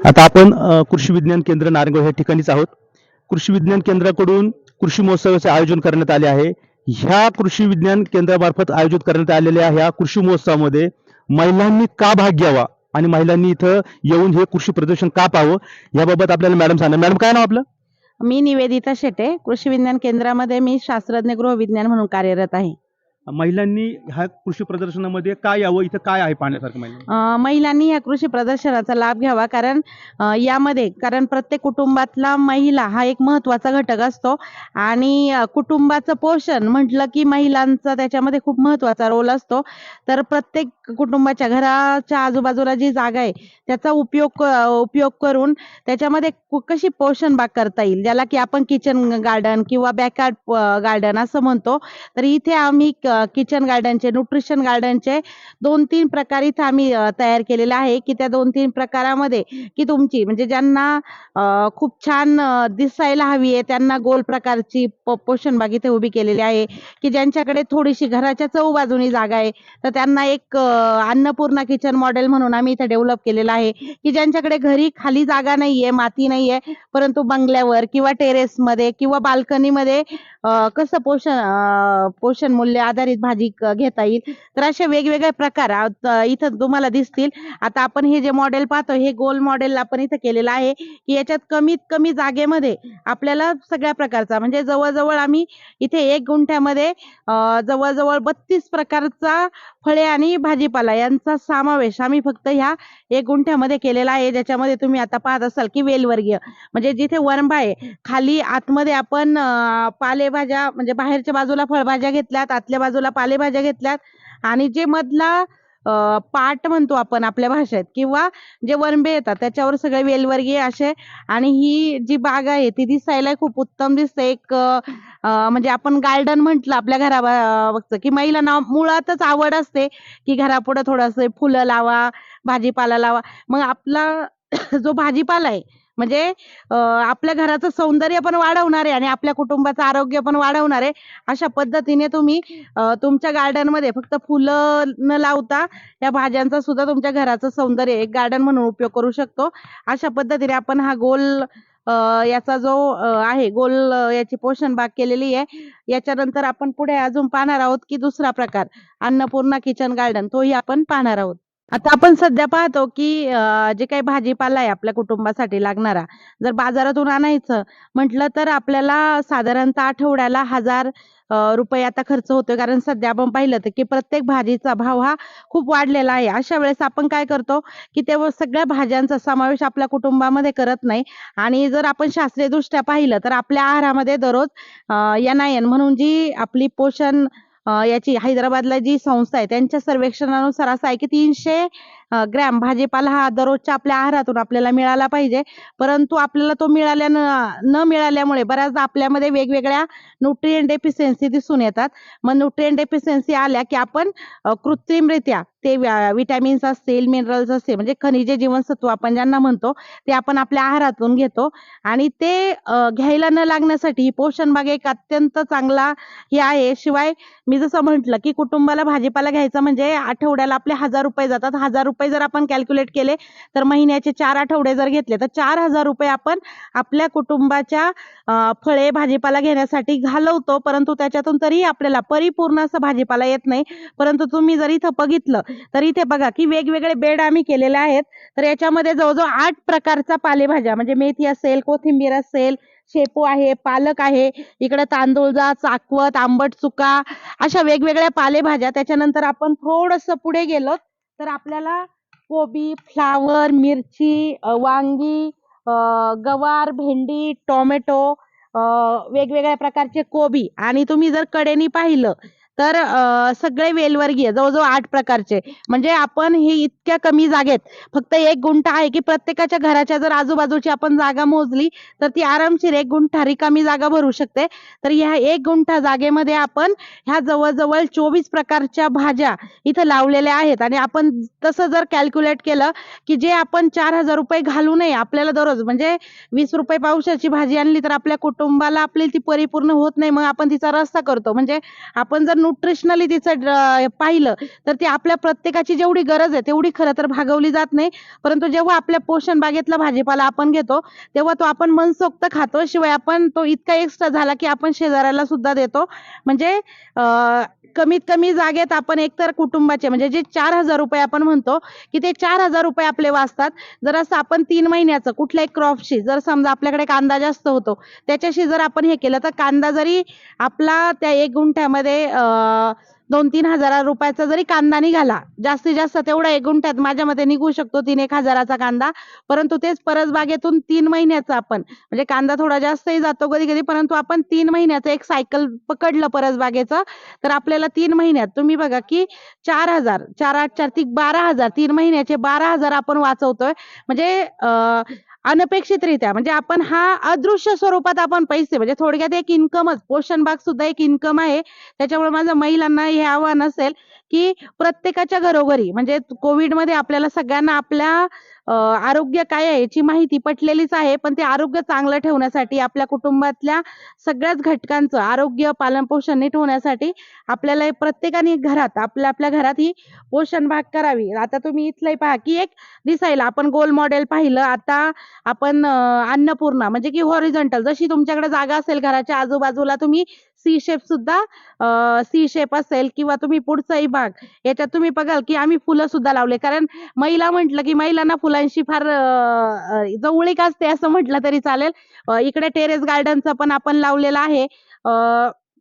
आता आपण कृषी विज्ञान केंद्र नारायणगाव या ठिकाणीच आहोत. कृषी विज्ञान केंद्राकडून कृषी महोत्सवाचे आयोजन करण्यात आले आहे. ह्या कृषी विज्ञान केंद्रामार्फत आयोजित करण्यात आलेल्या ह्या कृषी महोत्सवामध्ये महिलांनी का भाग घ्यावा आणि महिलांनी इथं येऊन हे कृषी प्रदर्शन का पाहावं याबाबत आपल्याला मॅडम सांगा. मॅडम काय नाव आपलं? मी निवेदिता शेटे, कृषी विज्ञान केंद्रामध्ये मी शास्त्रज्ञ गृहविज्ञान म्हणून कार्यरत आहे. महिलांनी ह्या कृषी प्रदर्शनामध्ये काय यावं, इथं काय आहे पाहण्यासारखं महिलांनी? महिलांनी या कृषी प्रदर्शनाचा लाभ घ्यावा, कारण कारण प्रत्येक कुटुंबातला महिला हा एक महत्त्वाचा घटक असतो आणि कुटुंबाचं पोषण म्हटलं की महिलांचा त्याच्यामध्ये खूप महत्त्वाचा रोल असतो. तर प्रत्येक कुटुंबाच्या घराच्या आजूबाजूला जी जागा आहे त्याचा उपयोग करून त्याच्यामध्ये कशी पोषण बाग करता येईल, ज्याला की आपण किचन गार्डन किंवा बॅकयार्ड गार्डन असं म्हणतो. तर इथे आम्ही किचन गार्डनचे, न्यूट्रिशन गार्डनचे 2-3 प्रकार इथे आम्ही तयार केलेले आहे, की त्या 2-3 प्रकारामध्ये की तुमची म्हणजे ज्यांना खूप छान दिसायला हवी आहे त्यांना गोल प्रकारची पोषण बाग इथे उभी केलेली आहे, की ज्यांच्याकडे थोडीशी घराच्या चहूबाजूनी जागा आहे तर त्यांना एक अन्नपूर्णा किचन मॉडेल म्हणून आम्ही इथे डेव्हलप केलेलं आहे, की ज्यांच्याकडे घरी खाली जागा नाहीये, माती नाहीये, परंतु बंगल्यावर किंवा टेरेसमध्ये किंवा बाल्कनीमध्ये कसं पोषण मूल्य आधारित भाजी घेता येईल. तर असे वेगवेगळे प्रकार इथं तुम्हाला दिसतील. आता आपण हे जे मॉडेल पाहतो हे गोल मॉडेल आपण इथं केलेलं आहे, की याच्यात कमीत कमी जागेमध्ये आपल्याला सगळ्या प्रकारचा म्हणजे जवळ-जवळ आम्ही इथे 1 गुंठ्यामध्ये जवळ-जवळ 32 प्रकारचा फळे आणि भाजीपाला यांचा समावेश आम्ही फक्त ह्या 1 गुंठ्यामध्ये केलेला आहे. ज्याच्यामध्ये तुम्ही आता पाहत असाल, की वेलवर्गीय म्हणजे जिथे वरंबा आहे, खाली आतमध्ये आपण पालेभाज्या म्हणजे बाहेरच्या बाजूला फळभाज्या घेतल्यात, आतल्या बाजूला पालेभाज्या घेतल्यात आणि जे मधला पाट म्हणतो आपण आपल्या भाषेत किंवा जे वरंबे येतात त्याच्यावर सगळे वेलवर्गीय असे आणि ही जी बाग आहे ती दिसायला खूप उत्तम दिसते. एक म्हणजे आपण गार्डन म्हटलं आपल्या घराबघचं की महिलांना मुळातच आवड असते, की घरापुढे थोडंसं फुलं लावा, भाजीपाला लावा. मग आपला जो भाजीपाला आहे म्हणजे आपल्या घराचं सौंदर्य पण वाढवणार आहे आणि आपल्या कुटुंबाचं आरोग्य पण वाढवणार आहे. अशा पद्धतीने तुम्ही तुमच्या गार्डनमध्ये फक्त फुलं न लावता या भाज्यांचा सुद्धा तुमच्या घराचं सौंदर्य एक गार्डन म्हणून उपयोग करू शकतो. अशा पद्धतीने आपण हा गोल याचा जो आहे गोल याची पोषण बाग केलेली आहे. याच्यानंतर आपण पुढे अजून पाहणार आहोत, की दुसरा प्रकार अन्नपूर्णा किचन गार्डन तोही आपण पाहणार आहोत. आता आपण सध्या पाहतो, की जे काही भाजीपाला आहे आपल्या कुटुंबासाठी लागणारा, जर बाजारातून आणायचं म्हटलं तर आपल्याला साधारणतः आठवड्याला 1000 रुपये आता खर्च होतोय. कारण सध्या आपण पाहिलं तर, की प्रत्येक भाजीचा भाव हा खूप वाढलेला आहे. अशा वेळेस आपण काय करतो, की तेव्हा सगळ्या भाज्यांचा समावेश आपल्या कुटुंबामध्ये करत नाही आणि जर आपण शास्त्रीयदृष्ट्या पाहिलं तर आपल्या आहारामध्ये दररोज NIN म्हणून जी आपली पोषण याची हैदराबादला जी संस्था आहे त्यांच्या सर्वेक्षणानुसार असं आहे, की 300 ग्रॅम भाजीपाला हा दररोजच्या आपल्या आहारातून आपल्याला मिळाला पाहिजे. परंतु आपल्याला तो न मिळाल्यामुळे बऱ्याचदा आपल्यामध्ये वेगवेगळ्या न्यूट्रिएंट डेफिशियन्सी दिसून येतात. मग न्यूट्रिएंट डेफिशियन्सी आल्या, की आपण कृत्रिमरित्या ते व्हिटॅमिन्स असतील, मिनरल्स असतील म्हणजे खनिजे, जीवनसत्व आपण ज्यांना म्हणतो, ते आपण आपल्या आहारातून घेतो आणि ते घ्यायला न लागण्यासाठी ही पोषण बाग एक अत्यंत चांगला हे आहे. शिवाय मी जसं म्हटलं, की कुटुंबाला भाजीपाला घ्यायचा म्हणजे आठवड्याला आपले ₹1000 जातात. ₹1000 जर आपण कॅल्क्युलेट केले तर महिन्याचे 4 आठवडे जर घेतले तर ₹4000 आपण आपल्या कुटुंबाच्या फळे, भाजीपाला घेण्यासाठी घालवतो. परंतु त्याच्यातून तरीही आपल्याला परिपूर्ण असा भाजीपाला येत नाही. परंतु तुम्ही जर इथं बघितलं तर इथे बघा, की वेगवेगळे बेड आम्ही केलेले आहेत. तर याच्यामध्ये जवळ-जवळ 8 प्रकारच्या पालेभाज्या म्हणजे मेथी असेल, कोथिंबीर असेल, शेपू आहे, पालक आहे, इकडे तांदूळजा, चाकवत, आंबट चुका अशा वेगवेगळ्या पालेभाज्या. त्याच्यानंतर आपण थोडंसं पुढे गेलो तर आपल्याला कोबी, फ्लॉवर, मिरची, वांगी, गवार, भेंडी, टोमॅटो, वेगवेगळ्या प्रकारचे कोबी आणि तुम्ही जर कडेनी पाहिलं तर सगळे वेलवर्गीय जवळ-जवळ 8 प्रकारचे. म्हणजे आपण हे इतक्या कमी जागेत फक्त 1 गुंठा आहे, की प्रत्येकाच्या घराच्या जर आजूबाजूची आपण जागा मोजली तर ती आरामशीर 1 गुंठा रिकामी जागा भरू शकते. तर ह्या 1 गुंठा जागेमध्ये आपण ह्या जवळ-जवळ 24 प्रकारच्या भाज्या इथं लावलेल्या आहेत आणि आपण तसं जर कॅल्क्युलेट केलं, की जे आपण ₹4000 घालू नये आपल्याला दररोज म्हणजे ₹20 पावशेरची भाजी आणली तर आपल्या कुटुंबाला आपली ती परिपूर्ण होत नाही. मग आपण तिचा रस्सा करतो. म्हणजे आपण जर न्यूट्रिशनली तिचं पाहिलं तर ती आपल्या प्रत्येकाची जेवढी गरज आहे तेवढी खरं तर भागवली जात नाही. परंतु जेव्हा आपल्या पोषण बागेतला भाजीपाला आपण घेतो तेव्हा तो आपण मनसोक्त खातो. शिवाय आपण तो इतका एक्स्ट्रा झाला की आपण शेजाऱ्याला सुद्धा देतो. म्हणजे कमीत कमी जागेत आपण एकतर कुटुंबाचे म्हणजे जे 4,000 रुपये आपण म्हणतो की ते 4,000 रुपये आपले वाचतात. जर असं आपण 3 महिन्याचं कुठल्याही क्रॉपशी जर समजा आपल्याकडे कांदा जास्त होतो त्याच्याशी जर आपण हे केलं तर कांदा जरी आपला त्या 1 गुंठ्यामध्ये 2-3 हजार रुपयाचा जरी कांदा निघाला, जास्तीत जास्त तेवढा 1 गुंठ्यात माझ्या मते निघू शकतो 3-1 हजाराचा कांदा. परंतु तेच परसबागेतून 3 महिन्याचं आपण म्हणजे कांदा थोडा जास्तही जातो कधी-कधी, परंतु आपण 3 महिन्याचं एक सायकल पकडलं परसबागेचं तर आपल्याला 3 महिन्यात तुम्ही बघा की 4,000 4 8 4 ती 12,000 3 महिन्याचे 12,000 आपण वाचवतोय. म्हणजे अनपेक्षितरित्या म्हणजे आपण हा अदृश्य स्वरूपात आपण पैसे म्हणजे थोडक्यात एक इन्कमच पोषण बाग सुद्धा एक इन्कम आहे. त्याच्यामुळे माझं महिलांना हे आव्हान असेल की प्रत्येकाच्या घरोघरी म्हणजे कोविडमध्ये आपल्याला सगळ्यांना आपल्या आरोग्य काय आहे याची माहिती पटलेलीच आहे. पण ते आरोग्य चांगलं ठेवण्यासाठी आपल्या कुटुंबातल्या सगळ्याच घटकांचं आरोग्य पालनपोषण नीट होण्यासाठी आपल्याला हे प्रत्येकाने घरात आपल्या घरात ही पोषण बाग करावी. आता तुम्ही इथलंही पहा की एक दिसायला आपण गोल मॉडेल पाहिलं. आता आपण अन्नपूर्णा म्हणजे की हॉरिझॉन्टल जशी तुमच्याकडे जागा असेल घराच्या आजूबाजूला तुम्ही सी शेप सुद्धा सी शेप असेल किंवा तुम्ही पुढचाही भाग याच्यात तुम्ही बघाल की आम्ही फुलं सुद्धा लावले. कारण महिला म्हटलं की महिलांना फुलांशी फार जवळीक असते असं म्हटलं तरी चालेल. इकडे टेरेस गार्डनचं पण आपण लावलेलं आहे.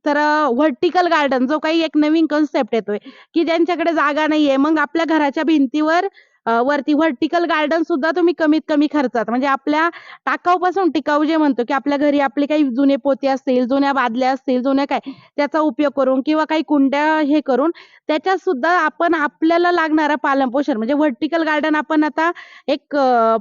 तर व्हर्टिकल गार्डन जो काही एक नवीन कन्सेप्ट येतोय की ज्यांच्याकडे जागा नाहीये मग आपल्या घराच्या भिंतीवर वरती व्हर्टिकल गार्डन सुद्धा तुम्ही कमीत कमी खर्चात म्हणजे आपल्या टाकाऊपासून टिकाऊ जे म्हणतो की आपल्या घरी आपले काही जुने पोते असतील, जुन्या बादल्या असतील, जुन्या काय त्याचा उपयोग करून किंवा काही कुंड्या हे करून त्याच्यात सुद्धा आपण आपल्याला लागणारं पालनपोषण म्हणजे व्हर्टिकल गार्डन आपण आता एक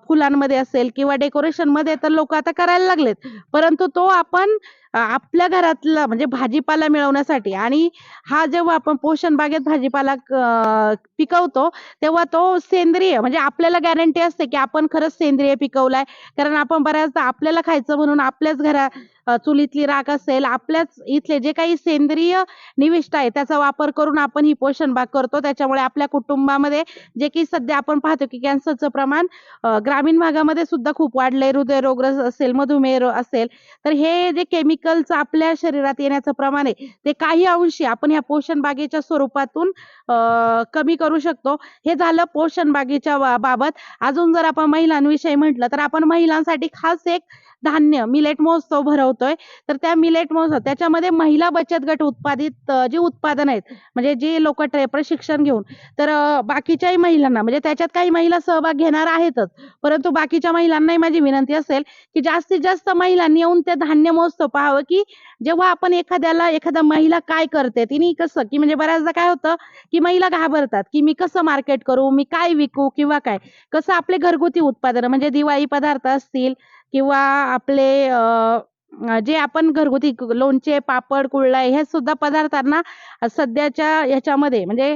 फुलांमध्ये असेल किंवा डेकोरेशनमध्ये तर लोक आता करायला लागलेत. परंतु तो आपण आपल्या घरातला म्हणजे भाजीपाला मिळवण्यासाठी आणि हा जेव्हा आपण पोषण बागेत भाजीपाला पिकवतो तेव्हा तो सेंद्रिय म्हणजे आपल्याला गॅरंटी असते की आपण खरंच सेंद्रिय पिकवलाय. कारण आपण बऱ्याचदा आपल्याला खायचं म्हणून आपल्याच चुलीतली राख असेल आपल्याच इथले जे काही सेंद्रिय निविष्ट आहे त्याचा वापर करून आपण ही पोषण बाग करतो. त्याच्यामुळे आपल्या कुटुंबामध्ये जे की सध्या आपण पाहतो की कॅन्सरचं प्रमाण ग्रामीण भागामध्ये सुद्धा खूप वाढलंय. हृदयरोग असेल, मधुमेह असेल तर हे जे केमिकलचं आपल्या शरीरात येण्याचं प्रमाण आहे ते काही अंशी आपण ह्या पोषण बागेच्या स्वरूपातून कमी करू शकतो. हे झालं पोषण बागेच्या बाबत. अजून जर आपण महिलांविषयी म्हटलं तर आपण महिलांसाठी खास एक धान्य मिलेट महोत्सव भरवतोय. तर त्या मिलेट महोत्सव त्याच्यामध्ये महिला बचत गट उत्पादित जे उत्पादन आहेत म्हणजे जे लोक प्रशिक्षण घेऊन तर बाकीच्याही महिलांना म्हणजे त्याच्यात काही महिला सहभाग घेणार आहेतच. परंतु बाकीच्या महिलांनाही माझी विनंती असेल की जास्तीत जास्त महिलांनी येऊन ते धान्य महोत्सव पाहावं की जेव्हा आपण एखादा महिला काय करते तिने कसं की म्हणजे बऱ्याचदा काय होतं की महिला घाबरतात की मी कसं मार्केट करू, मी काय विकू किंवा काय कसं आपले घरगुती उत्पादन म्हणजे दिवाळी पदार्थ असतील किंवा आपले जे आपण घरगुती लोणचे, पापड, कुरडया हे सुद्धा पदार्थांना सध्याच्या ह्याच्यामध्ये म्हणजे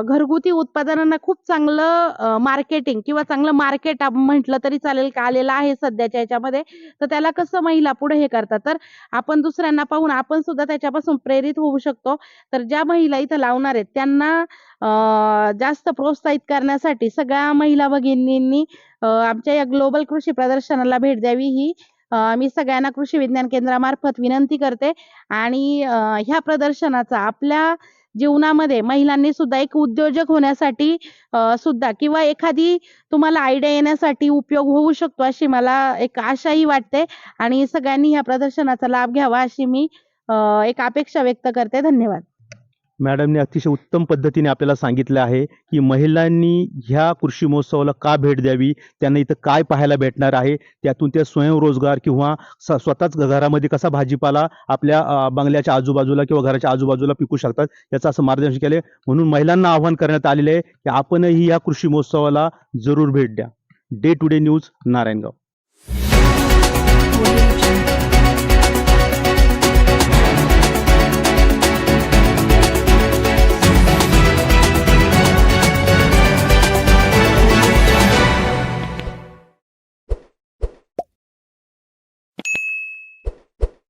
घरगुती उत्पादनांना खूप चांगलं मार्केटिंग किंवा चांगलं मार्केट म्हटलं तरी चालेल का आलेलं आहे सध्याच्या ह्याच्यामध्ये. तर त्याला कसं महिला पुढे हे करतात तर आपण दुसऱ्यांना पाहून आपण सुद्धा त्याच्यापासून प्रेरित होऊ शकतो. तर ज्या महिला इथं लावणार आहेत त्यांना जास्त प्रोत्साहित करण्यासाठी सगळ्या महिला भगिनींनी आमच्या या ग्लोबल कृषी प्रदर्शनाला भेट द्यावी ही मी सगळ्यांना कृषी विज्ञान केंद्रामार्फत विनंती करते. आणि ह्या प्रदर्शनाचा आपल्या जीवनामध्ये महिलांनी सुद्धा एक उद्योजक होण्यासाठी सुद्धा किंवा एखादी तुम्हाला आयडिया येण्यासाठी उपयोग होऊ शकतो अशी मला एक आशाही वाटते. आणि सगळ्यांनी ह्या प्रदर्शनाचा लाभ घ्यावा अशी मी एक अपेक्षा व्यक्त करते. धन्यवाद. मॅडमने अतिशय उत्तम पद्धतीने आपल्याला सांगितलं आहे की महिलांनी ह्या कृषी महोत्सवाला का भेट द्यावी, त्यांना इथं काय पाहायला भेटणार आहे, त्यातून त्या स्वयंरोजगार किंवा स्वतःच घरामध्ये कसा भाजीपाला आपल्या बंगल्याच्या आजूबाजूला किंवा घराच्या आजूबाजूला पिकू शकतात याचं असं मार्गदर्शन केले. म्हणून महिलांना आवाहन करण्यात आलेले आहे की आपणही या कृषी महोत्सवाला जरूर भेट द्या. Day to day news, Narayangaon.